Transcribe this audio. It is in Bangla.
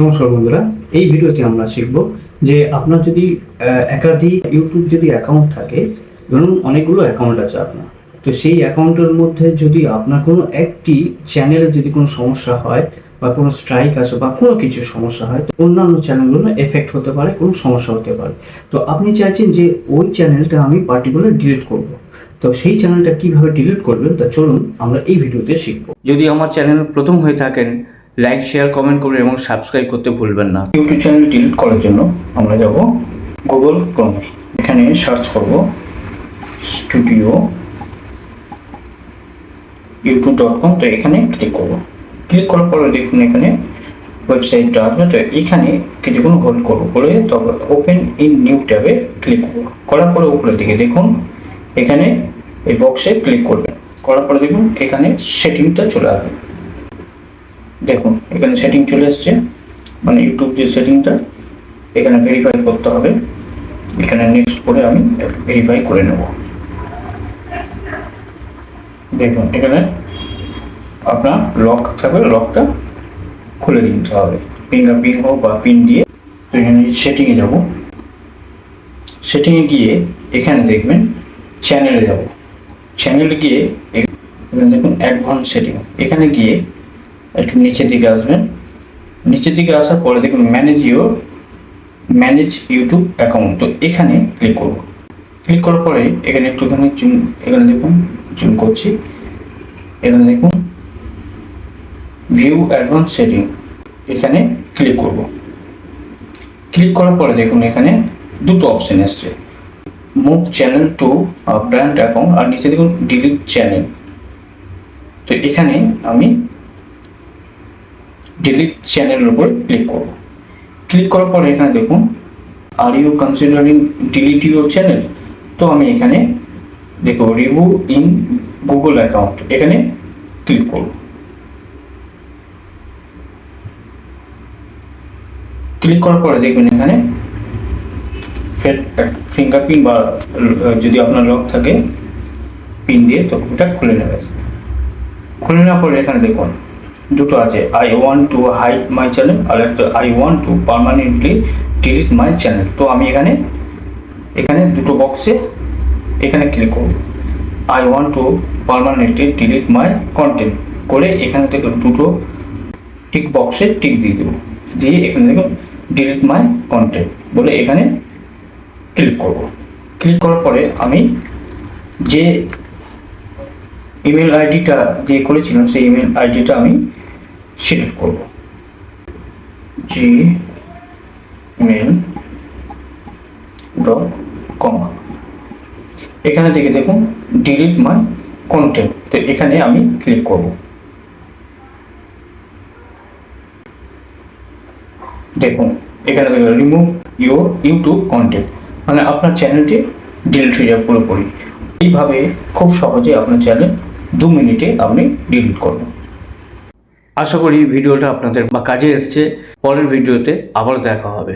নমস্কার বন্ধুরা, এই ভিডিওতে আমরা শিখব যে আপনার যদি একাধিক ইউটিউব যদি অ্যাকাউন্ট থাকে, ধরুন অনেকগুলো অ্যাকাউন্ট আছে আপনার, তো সেই অ্যাকাউন্টের মধ্যে যদি আপনার কোনো একটি চ্যানেলে যদি কোনো সমস্যা হয় বা কোনো স্ট্রাইক আসে বা কোনো কিছু সমস্যা হয়, তো অন্যান্য চ্যানেলগুলো এফেক্ট হতে পারে, কোনো সমস্যা হতে পারে। তো আপনি চাইছেন যে ওই চ্যানেলটা আমি পার্টিকুলার ডিলিট করব, তো সেই চ্যানেলটা কিভাবে ডিলিট করবেন তা চলুন আমরা এই ভিডিওতে শিখব। যদি আমার চ্যানেল প্রথম হয়ে থাকেন, লাইক শেয়ার কমেন্ট করুন এবং সাবস্ক্রাইব করতে ভুলবেন না। ইউটিউব চ্যানেল ডিলিট করার জন্য আমরা যাব গুগল ক্রোমে, এখানে সার্চ করব স্টুডিও youtube.com। তো এখানে ক্লিক করব। ক্লিক করার পরে দেখুন এখানে ওয়েবসাইটটা আসবে। তো এখানে কিছুক্ষণ হোল্ড করবো, করে তারপর ওপেন ইন নিউ ট্যাবে ক্লিক করবো। করার পরে উপরের দিকে দেখুন এখানে এই বক্সে ক্লিক করবেন। করার পরে দেখুন এখানে সেটিংটা চলে আসবে। দেখুন এখানে সেটিং চলে এসছে, মানে ইউটিউব যে সেটিংটা, এখানে ভেরিফাই করতে হবে। এখানে নেক্সট করে আমি ভেরিফাই করে নেব। দেখুন এখানে আপনার লক থাকবে, লকটা খুলে দিতে হবে, ফিঙ্গারপ্রিন্ট হোক বা পিন দিয়ে। তো এখানে সেটিংয়ে যাব। সেটিংয়ে গিয়ে এখানে দেখবেন চ্যানেলে যাব। চ্যানেলে গিয়ে এখানে দেখুন অ্যাডভান্স সেটিং, এখানে গিয়ে একটু নিচের দিকে আসবেন। নিচের দিকে আসার পরে দেখুন ম্যানেজ ইউটিউব অ্যাকাউন্ট। তো এখানে ক্লিক করব। ক্লিক করার পরে এখানে একটুখানি জুম, এখানে দেখুন জুম করছি, এখানে দেখুন ভিউ অ্যাডভান্স সেটিং, এখানে ক্লিক করব। ক্লিক করার পরে দেখুন এখানে দুটো অপশন এসছে, move channel to brand account, আর নিচে দেখুন ডিলিট চ্যানেল। তো এখানে আমি ডিলিট চ্যানেলের উপর ক্লিক করব। ক্লিক করার পরে এখানে দেখুন are you considering delete your channel. তো আমি এখানে দেখো রিমুভ ইন গুগল অ্যাকাউন্ট, এখানে ক্লিক করব। ক্লিক করার পরে দেখবেন এখানে ফিঙ্গারপ্রিন্ট বা যদি আপনার লক থাকে পিন দিয়ে, তো ওটা খুলে নেবে। খুলে নেওয়ার পরে এখানে দেখুন দুটো আছে, I want to hide my channel, আর একটা I want to permanently delete my channel. তো আমি এখানে দুটো বক্সে এখানে ক্লিক করব। I want to permanently delete my content করে এখানে থেকে দুটো টিক বক্সে টিক দিয়ে দেবো, দিয়ে এখানে দেখুন ডিলিট মাই কন্টেন্ট বলে এখানে ক্লিক করব। ক্লিক করার পরে আমি যে ইমেল আইডিটা দিয়ে করেছিলাম সেই ইমেল আইডিটা আমি সিলেক্ট করব, gmail.com। এখানে থেকে দেখুন ডিলিট মাই কন্টেন্ট, তো এখানে আমি ক্লিক করব। দেখুন এখানে দেখুন রিমুভ ইউর ইউটিউব কন্টেন্ট, মানে আপনার চ্যানেলটি ডিলিট হয়ে যাবে পুরোপুরি। এইভাবে খুব সহজে আপনার চ্যানেল 2 মিনিটে আপনি ডিলিট করবেন। আশা করি ভিডিওটা আপনাদের কাজে এসছে। পরের ভিডিওতে আবার দেখা হবে।